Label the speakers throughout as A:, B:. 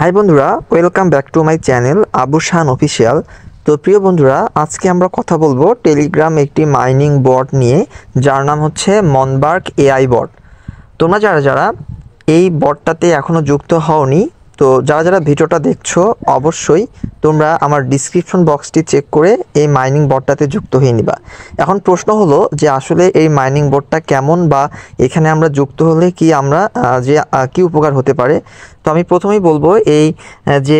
A: High বন্ধুরা, welcome back to my channel Abu Shan official. তো প্রিয় বন্ধুরা, আজকে আমরা কথা বলবো টেলিগ্রাম একটি মাইনিং বট নিয়ে, যার নাম হচ্ছে মনবার্ক এআই বট। তোমরা যারা যারা এই বটটাতে এখনও যুক্ত হওনি, তো যারা যারা ভিডিওটা দেখছো অবশ্যই তোমরা আমার ডিসক্রিপশন বক্সটি চেক করে এই মাইনিং বটটাতে যুক্ত হয়ে নিবা। এখন প্রশ্ন হলো যে আসলে এই মাইনিং বটটা কেমন, বা এখানে আমরা যুক্ত হলে কি আমরা কি উপকার হতে পারে। তো আমি প্রথমেই বলবো এই যে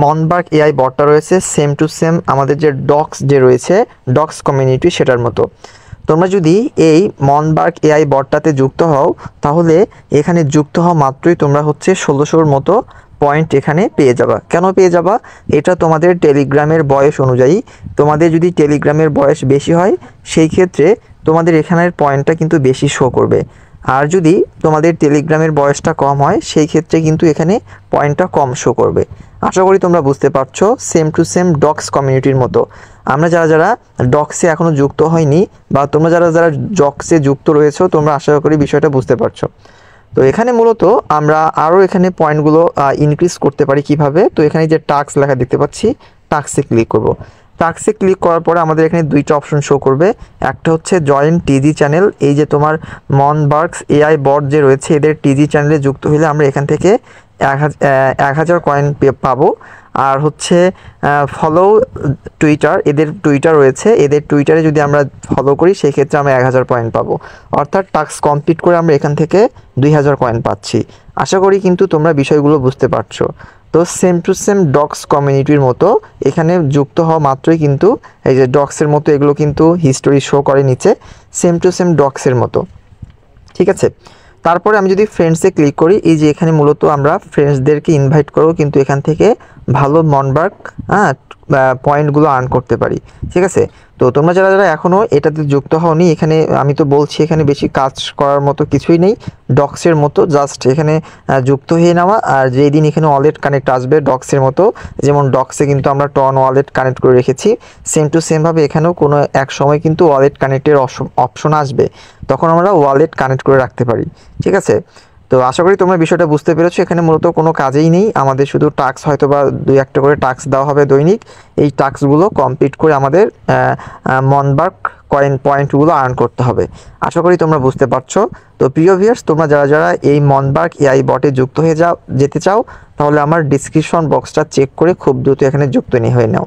A: মনবার্ক এআই বটটা রয়েছে সেম টু সেম আমাদের যে ডক্স যে রয়েছে, ডক্স কমিউনিটি সেটার মতো। তোমরা যদি এই মনবার্ক এআই বটটাতে যুক্ত হও, তাহলে এখানে যুক্ত হওয়া মাত্রই তোমরা হচ্ছে 1600-র মতো পয়েন্ট এখানে পেয়ে যাবা। কেন পেয়ে যাবা? এটা তোমাদের টেলিগ্রামের বয়স অনুযায়ী। তোমাদের যদি টেলিগ্রামের বয়স বেশি হয়, সেই ক্ষেত্রে তোমাদের এখানের পয়েন্টটা কিন্তু বেশি শো করবে। আর যদি তোমাদের টেলিগ্রামের বয়সটা কম হয়, সেই ক্ষেত্রে কিন্তু এখানে পয়েন্টটা কম শো করবে। আশা করি তোমরা বুঝতে পারছো, সেম টু সেম ডক্স কমিউনিটির মতো। আমরা যারা যারা ডক্সে এখনও যুক্ত হয়নি, বা তোমরা যারা যারা ডক্সে যুক্ত রয়েছো, তোমরা আশা করি বিষয়টা বুঝতে পারছো। তো এখানে মূলত আমরা আরও এখানে পয়েন্টগুলো ইনক্রিজ করতে পারি কিভাবে। তো এখানে যে টাস্ক লেখা দেখতে পাচ্ছি, টাস্কে ক্লিক করব। টাস্কে ক্লিক করার পরে আমাদের এখানে দুইটা অপশন শো করবে। একটা হচ্ছে জয়েন টিজি চ্যানেল। এই যে তোমার মনবার্কস এআই বট যে রয়েছে, এদের টিজি চ্যানেলে যুক্ত হলে আমরা এখান থেকে 1000 কয়েন পাবো। আর হচ্ছে ফলো টুইটার, এদের টুইটার রয়েছে, এদের টুইটারে যদি আমরা ফলো করি সেই ক্ষেত্রে আমরা 1000 পয়েন্ট পাবো। অর্থাৎ টাস্ক কমপ্লিট করে আমরা এখান থেকে 2000 কয়েন পাচ্ছি। আশা করি কিন্তু তোমরা বিষয়গুলো বুঝতে পারছো। তো সেম টু সেম ডক্স কমিউনিটির মতো এখানে যুক্ত হওয়া মাত্রই কিন্তু এই যে ডক্সের মতো এগুলো কিন্তু হিস্টোরি শো করে নিচে, সেম টু সেম ডক্সের মতো। ঠিক আছে, তারপরে আমি যদি ফ্রেন্ডসে ক্লিক করি, এই যে এখানে মূলত আমরা ফ্রেন্ডসদেরকে ইনভাইট করবো, কিন্তু এখান থেকে ভালো মনবার্ক পয়েন্টগুলো আর্ন করতে পারি। ঠিক আছে, তো তোমরা যারা যারা এখনও এটাতে যুক্ত হওনি, এখানে আমি তো বলছি এখানে বেশি কাজ করার মতো কিছুই নেই, ডক্সের মতো জাস্ট এখানে যুক্ত হয়ে নেওয়া। আর যেই দিন এখানে ওয়ালেট কানেক্ট আসবে ডক্সের মতো, যেমন ডক্সে কিন্তু আমরা টন ওয়ালেট কানেক্ট করে রেখেছি, সেম টু সেমভাবে এখানেও কোনো এক সময় কিন্তু ওয়ালেট কানেক্টের অপশন আসবে, তখন আমরা ওয়ালেট কানেক্ট করে রাখতে পারি। ঠিক আছে, তো আশা করি তোমরা বিষয়টা বুঝতে পেরেছো। এখানে মূলত কোনো কাজেই নেই, আমাদের শুধু টাস্ক হয়তো বা 2-1টা করে টাস্ক দেওয়া হবে দৈনিক। এই টাস্কগুলো কমপ্লিট করে আমাদের মনবার্ক পয়েন্টগুলো আর্ন করতে হবে। আশা করি তোমরা বুঝতে পারছো। তো প্রিয় ভিউয়ার্স, তোমরা যারা যারা এই মনবার্ক এআই বটে যুক্ত হয়ে যেতে চাও, তাহলে আমার ডিসক্রিপশন বক্সটা চেক করে খুব দ্রুত এখানে যুক্ত হয়ে নাও।